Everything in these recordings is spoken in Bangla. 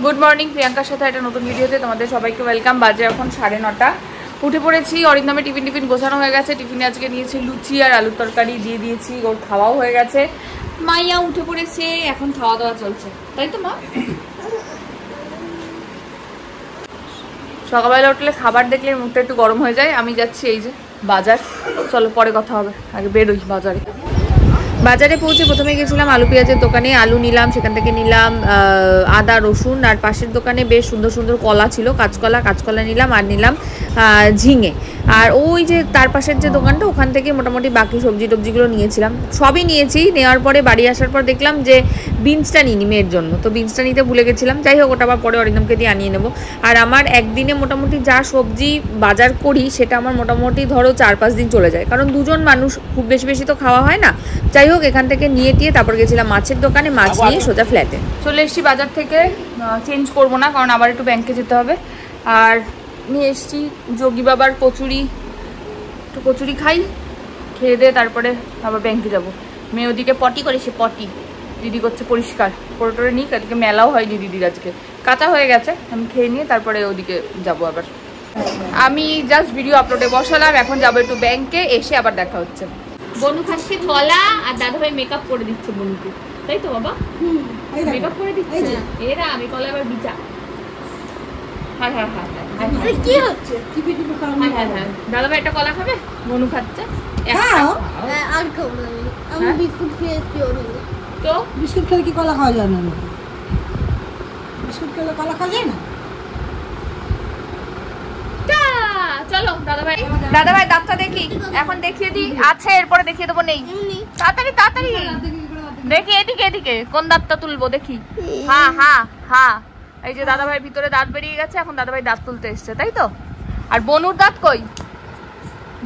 গুড মর্নিং, প্রিয়াঙ্কার সাথে একটা নতুন ভিডিওতে তোমাদের সবাইকে ওয়েলকাম। বাজে এখন 9:30। উঠে পড়েছি। অরিন্দমের টিফিন গোছানো হয়ে গেছে। টিফিনে আজকে নিয়েছি লুচি আর আলুর তরকারি দিয়ে দিয়েছি, ওর খাওয়াও হয়ে গেছে। মাইয়া উঠে পড়েছে, এখন খাওয়া দাওয়া চলছে, তাই তো মা? সকালবেলা উঠলে খাবার দেখলে মুখটা একটু গরম হয়ে যায়। আমি যাচ্ছি এই যে বাজার, চলো পরে কথা হবে, আগে বেরোই বাজারে। বাজারে পৌঁছে প্রথমে গেছিলাম আলু পেঁয়াজের দোকানে, আলু নিলাম, সেখান থেকে নিলাম আদা রসুন, আর পাশের দোকানে বেশ সুন্দর সুন্দর কলা ছিল, কাঁচকলা নিলাম, আর নিলাম ঝিঙে। আর ওই যে তার পাশের যে দোকানটা, ওখান থেকে মোটামুটি বাকি সবজি টবজিগুলো নিয়েছিলাম, সবই নিয়েছি। নেওয়ার পরে বাড়ি আসার পর দেখলাম যে বিনসটা নিইনি মেয়ের জন্য, তো বিনসটা নিতে ভুলে গেছিলাম। যাই হোক, ওটা আবার পরে অরিন্দমকে দিয়ে আনিয়ে নেবো। আর আমার একদিনে মোটামুটি যা সবজি বাজার করি সেটা আমার মোটামুটি ধরো 4-5 দিন চলে যায়, কারণ দুজন মানুষ, খুব বেশি তো খাওয়া হয় না। যাই হোক, এখান থেকে নিয়ে টিয়ে তারপর গেছিলাম মাছের দোকানে, মাছ নিয়ে সোজা ফ্ল্যাটে চলে এসেছি। বাজার থেকে চেঞ্জ করবো না, কারণ আবার একটু ব্যাংকে যেতে হবে। আর নিয়ে এসেছি যোগী বাবার কচুরি, একটু কচুরি খাই, খেয়ে দিয়ে তারপরে আবার ব্যাংকে যাবো। মেয়ে ওদিকে পটি করেছে, পটি দিদি করছে পরিষ্কার করে নিই। আজকে মেলাও হয়নি দিদির, আজকে কাঁচা হয়ে গেছে। আমি খেয়ে নিয়ে তারপরে ওদিকে যাবো আবার। আমি জাস্ট ভিডিও আপলোডে বসালাম, এখন যাবো একটু ব্যাংকে, এসে আবার দেখা হচ্ছে। বনু খাচ্ছে কলা, আর দাদাভাই মেকআপ করে দিচ্ছে বনুকে, তাই তো বাবা? মেকআপ করে দিচ্ছে এরা। আমি কলা এবার বিচা। হ্যাঁ হ্যাঁ হ্যাঁ হ্যাঁ, কি হচ্ছে? হ্যাঁ হ্যাঁ হ্যাঁ, দাদাভাই একটা কলা খাবে, বনু খাচ্ছে। আর খাবো না, আমি বিস্কুট খেয়েছি। তো বিস্কুট খেলে কি কলা খাওয়া যায় না? বিস্কুট খেলে কলা খাওয়া যায় না? চলো দাদাভাই দাঁতটা দেখি, এখন দেখিয়ে দিই। আছে, এরপরে দেখিয়ে দেবো। নেই, তাড়াতাড়ি দেখি, এদিকে কোন দাঁতটা তুলবো দেখি। হ্যাঁ, এই যে দাদাভাইয়ের ভিতরে দাঁত বেরিয়ে গেছে, এখন দাদাভাই দাঁত তুলতে এসছে, তাই তো? আর বনুর দাঁত কই?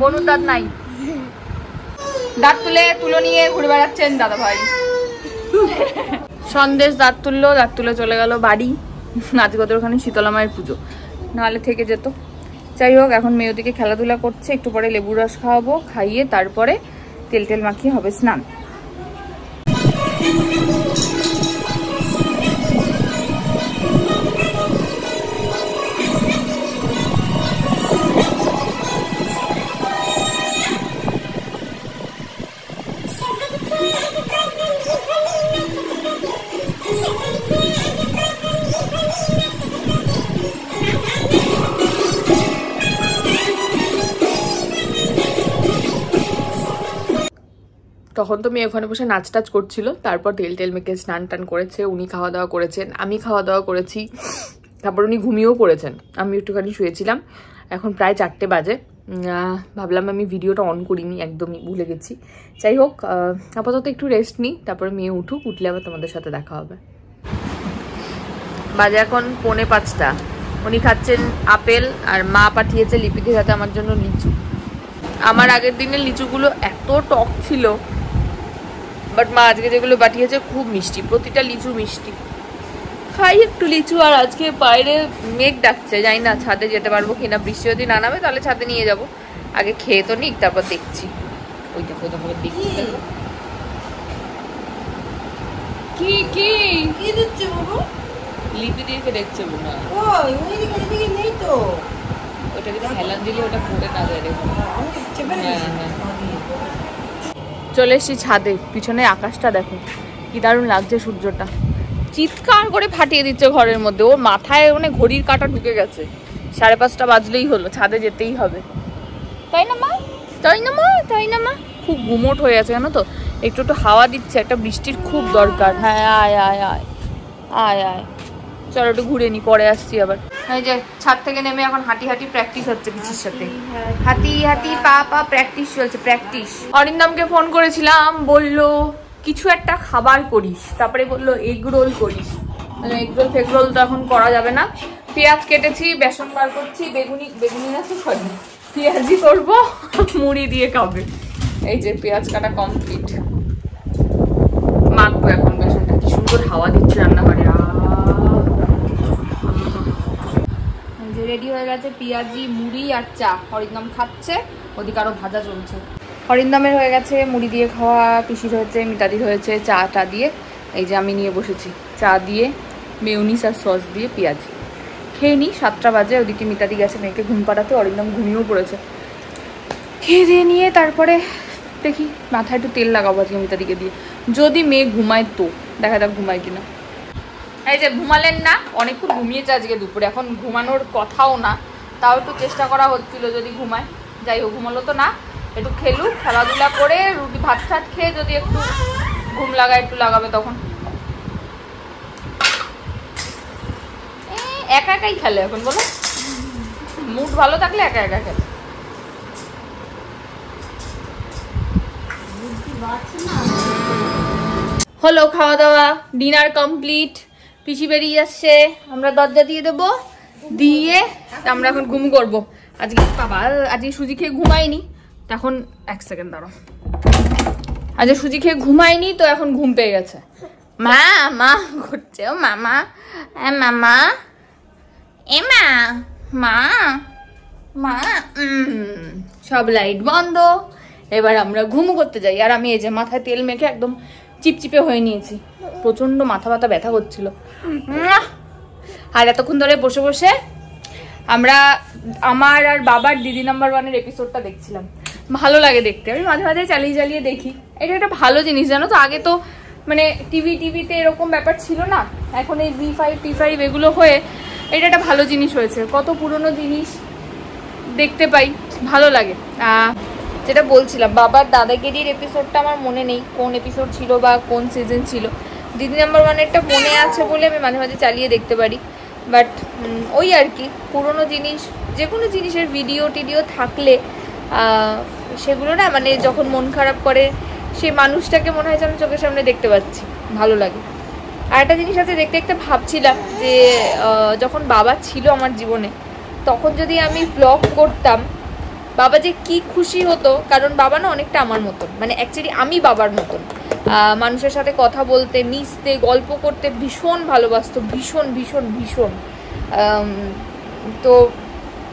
বনুর দাঁত নাই। দাঁত তুলো নিয়ে ঘুরে বেড়াচ্ছেন দাদাভাই। সন্দেশ দাঁত তুলে চলে গেল বাড়ি। আজকে ওদের ওখানে শীতলা মায়ের পুজো, নাহলে থেকে যেত। যাই হোক, এখন মেয়ে ওদিকে খেলাধুলা করছে, একটু পরে লেবুর রস খাওয়াবো, খাইয়ে তারপরে তেল মাখিয়ে হবে স্নান। তখন তো মেয়ে ওখানে বসে নাচ টাচ করছিল, তারপর তেল মেখে স্নান টান করেছে, উনি খাওয়া দাওয়া করেছেন, আমি খাওয়া দাওয়া করেছি, তারপর উনি ঘুমিয়েও পড়েছেন, আমি একটুখানি শুয়েছিলাম। এখন প্রায় 4টে বাজে। ভাবলাম আমি ভিডিওটা অন করিনি, একদমই ভুলে গেছি। যাই হোক, আপাতত একটু রেস্ট নিই, তারপরে মেয়ে উঠলে আবার তোমাদের সাথে দেখা হবে। বাজে এখন 4:45। উনি খাচ্ছেন আপেল, আর মা পাঠিয়েছে লিপিদির হাতে আমার জন্য লিচু। আমার আগের দিনের লিচুগুলো এত টক ছিল, বাট মা আজকে যেগুলো পাঠিয়েছে খুব মিষ্টি, প্রতিটা লিচু মিষ্টি। খাই একটু লিচু। আর আজকে বাইরে মেঘ ডাকছে, জানি না ছাদে যেতে পারবো কিনা। বৃষ্টি যদি না নামে তাহলে ছাদে নিয়ে যাব। আগে খেয়ে তো নিক, তারপর দেখছি। ওই দেখো তোমাকে দেখছি। কি কি কি দিচ্ছে বাবু? লিপি দিয়ে দেখছে মনে হয়। ওই ওইদিকে লিপি নেই তো, ওটাকে হেলান দিলে ওটা পড়ে না যায়। দেখো, চলে এসেছি ছাদে, পিছনে আকাশটা দেখো কি দারুণ লাগছে, সূর্যটা চিৎকার করে ফাটিয়ে দিচ্ছে ঘরের মধ্যে। ওর মাথায় মানে ঘড়ির কাঁটা ঢুকে গেছে, 5:30 বাজলেই হলো, ছাদে যেতেই হবে। তাই না মা? খুব গুমোট হয়ে আছে, জানো তো? একটু হাওয়া দিচ্ছে, একটা বৃষ্টির খুব দরকার। হ্যাঁ, আয় চলো একটু ঘুরে নি, পরে আসছি আবার। এই যে ছাদ থেকে নেমে এখন হাঁটি প্র্যাকটিস হচ্ছে পিছির সাথে। হাঁটি পা প্র্যাকটিস চলছে, প্র্যাকটিস। অরিন্দমকে ফোন করেছিলাম, বললো কিছু একটা খাবার করিস, তারপরে বললো এগ রোল করিস। এগ রোল তো এখন করা যাবে না। পেঁয়াজ কেটেছি, বেসন বার করছি, বেগুনি না তো সরি পেঁয়াজি করবো, মুড়ি দিয়ে খাবে। এই যে পেঁয়াজ কাটা কমপ্লিট, মাখবো এখন বেসনটা। কি সুন্দর হাওয়া দিচ্ছে রান্নাঘরে। রেডি হয়ে গেছে পেঁয়াজি, মুড়ি আর চা। অরিন্দম খাচ্ছে, ওদিকে আরো ভাজা চলছে। অরিন্দমের হয়ে গেছে মুড়ি দিয়ে খাওয়া, পিসির হয়েছে, মিতাদির হয়েছে চা দিয়ে। এই যে আমি নিয়ে বসেছি চা দিয়ে মেয়োনিজ আর সস দিয়ে পেঁয়াজি। খেয়ে নিই, 7টা বাজে। ওদিকে মিতাদি গেছে মেয়েকে ঘুম পাড়াতে, অরিন্দম ঘুমিয়েও পড়েছে। খেয়ে দিয়ে নিয়ে তারপরে দেখি মাথায় একটু তেল লাগাবো আজকে মিতাদিকে দিয়ে, যদি মেয়ে ঘুমায় তো। দেখা যাক ঘুমায় কিনা। এই যে ঘুমালেন না, অনেকক্ষণ ঘুমিয়েছে আজকে দুপুরে, এখন ঘুমানোর কথাও না, তাও একটু চেষ্টা করা হচ্ছিল যদি ঘুমায়। যাই হোক, ঘুমালো তো না, একটু খেলুক, খেলাধুলা করে রুটি ভাত ঠাত খেয়ে যদি একটু ঘুম লাগায় একটু লাগাবে তখন। একা একাই খেলে এখন, বলো মুড ভালো থাকলে একা একা খেলে। হলো খাওয়া দাওয়া, ডিনার কমপ্লিট। পিসি বেরিয়ে যাচ্ছে, আমরা দরজা দিয়ে দেবো, দিয়ে আমরা এখন ঘুম করবো। আজকে বাবা আজকে সুজি খেয়ে ঘুমাইনি, তখন 1 সেকেন্ড দাঁড়াও, আজকে সুজি খেয়ে ঘুমাইনি তো এখন ঘুম পেয়ে গেছে। মা মা করছে, ও মামা, মামা, এ মা মা মা। সব লাইট বন্ধ, এবার আমরা ঘুম করতে যাই। আর আমি এই যে মাথায় তেল মেখে একদম চিপচিপে হয়ে নিয়েছি, প্রচন্ড মাথা ব্যথা ব্যথা হচ্ছিল। আর এতক্ষণ ধরে বসে বসে আমরা আমার আর বাবার দিদি নাম্বার 1-এর এপিসোডটা দেখছিলাম। ভালো লাগে দেখতে, আমি মাঝে মাঝে চালিয়ে চালিয়ে দেখি। এটা একটা ভালো জিনিস জানো তো, আগে তো মানে টিভিতে এরকম ব্যাপার ছিল না, এখন এই জি5 টি5 এগুলো হয়ে এটা একটা ভালো জিনিস হয়েছে। কত পুরনো জিনিস দেখতে পাই, ভালো লাগে। যেটা বলছিলাম, বাবার দাদাগিরির এপিসোডটা আমার মনে নেই কোন এপিসোড ছিল বা কোন সিজন ছিল। দিদি নাম্বার 1-এরটা মনে আছে বলে আমি মাঝে মাঝে চালিয়ে দেখতে পারি। বাট ওই আর কি, পুরনো জিনিস, যে কোনো জিনিসের ভিডিও টিডিও থাকলে সেগুলো না মানে যখন মন খারাপ করে সেই মানুষটাকে মনে হয় যেন চোখের সামনে দেখতে পাচ্ছি, ভালো লাগে। আর একটা জিনিস আছে, দেখতে দেখতে ভাবছিলাম যে যখন বাবা ছিল আমার জীবনে, তখন যদি আমি ব্লগ করতাম, বাবা যে কি খুশি হতো। কারণ বাবা না অনেকটা আমার মতন, মানে অ্যাকচুয়ালি আমি বাবার মতন। মানুষের সাথে কথা বলতে, মিশতে, গল্প করতে ভীষণ ভালোবাসতো, ভীষণ ভীষণ ভীষণ। তো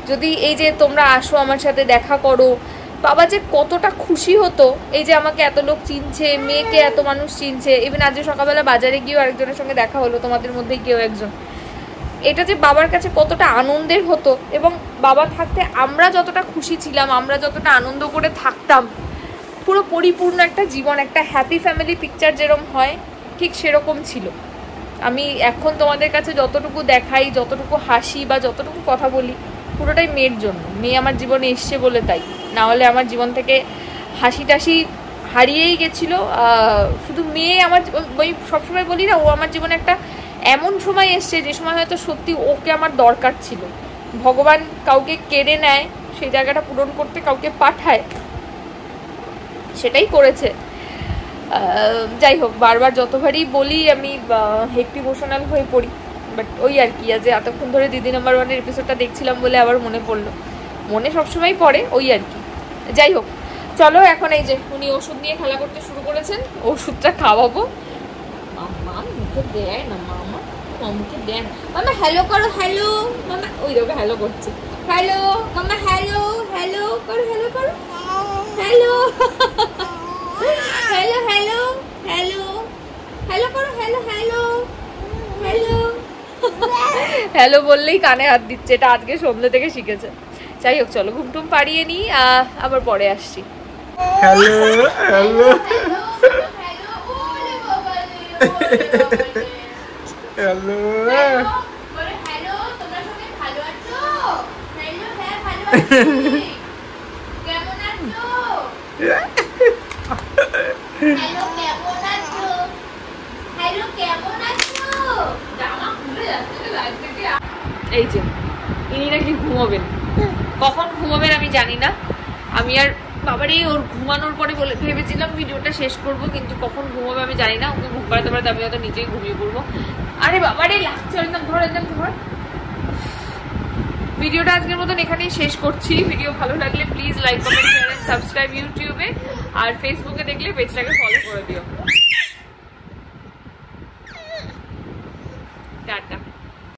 যদি এই যে তোমরা আসো আমার সাথে দেখা করো, বাবা যে কতটা খুশি হতো। এই যে আমাকে এত লোক চিনছে, মেয়েকে এত মানুষ চিনছে। ইভেন আজকে সকালবেলা বাজারে গিয়েও আরেকজনের সঙ্গে দেখা হলো, তোমাদের মধ্যেই কেউ একজন। এটা যে বাবার কাছে কতটা আনন্দের হতো, এবং বাবা থাকতে আমরা যতটা খুশি ছিলাম, আমরা যতটা আনন্দ করে থাকতাম, পুরো পরিপূর্ণ একটা জীবন, একটা হ্যাপি ফ্যামিলি পিকচার যেরকম হয় ঠিক সেরকম ছিল। আমি এখন তোমাদের কাছে যতটুকু দেখাই, যতটুকু হাসি বা যতটুকু কথা বলি, পুরোটাই মেয়ের জন্য। মেয়ে আমার জীবনে এসছে বলে তাই, না হলে আমার জীবন থেকে হাসি টাসি হারিয়েই গেছিলো। শুধু মেয়ে আমার, ওই সবসময় বলি না, ও আমার জীবনে একটা এমন সময় এসছে যে সময় হয়তো সত্যি ওকে আমার দরকার ছিল। ভগবান কাউকে কেড়ে নেয়, সেই জায়গাটা পূরণ করতে কাউকে পাঠায়, সেটাই করেছে। যাই হোক, বারবার যতবারই বলি আমি একটু ইমোশনাল হয়ে পড়ি। বাট ওই আর কি, আজ এতক্ষণ ধরে দিদি নাম্বার 1-এর এপিসোডটা দেখছিলাম বলে আবার মনে পড়লো। মনে সবসময় পড়ে, ওই আর কি। যাই হোক, চলো এখন এই যে উনি ওষুধ নিয়ে খেলা করতে শুরু করেছেন, ওষুধটা খাওয়াবো। মামা মুখে দেয় না, মামা মুখে দেয় না। মামা হ্যালো করো, হ্যালো মামা, ওই দেখো হ্যালো করছে। হ্যালো মামা, হ্যালো হ্যালো করো, হ্যালো করো, hello hello hello hello hello করো, হ্যালো হ্যালো হ্যালো হ্যালো বললেই কানে হাত দিচ্ছে। এটা আজকে সন্ধ্যে থেকে শিখেছে। যাই হোক, চলো ঘুমটুম পাড়িয়ে নিই, আবার পরে আসছি। হ্যালো হ্যালো হ্যালো হ্যালো, তোমরা সবাই ভালো আছো? হ্যালো, হ্যাঁ ভালো আছি। কেমন আছো? হ্যালো, কেমন আছো? হ্যালো, কেমন আছো? জামা খুলে যাচ্ছে লাইট থেকে। এই যে ইনি নাকি ঘুমাবেন, কখন ঘুমাবেন আমি জানি না। আমি আর বাবারই ওর ঘুমানোর পরে বলে ভেবেছিলাম ভিডিওটা শেষ করব, কিন্তু কখন ঘুমাবে আমি জানি না। ওকে ঘুম পাড়াতে পারতে আমি হয়তো নিজেই ঘুমিয়ে পড়বো। আরে বাবারে লাগছে, একদম ধর, একদম ধর। ভিডিওটা আজকের মতন এখানেই শেষ করছি। ভিডিও ভালো লাগলে please like, comment, share and subscribe ইউটিউবে, আর ফেসবুকে দেখলে পেজটাকে ফলো করে দিও। টাটা।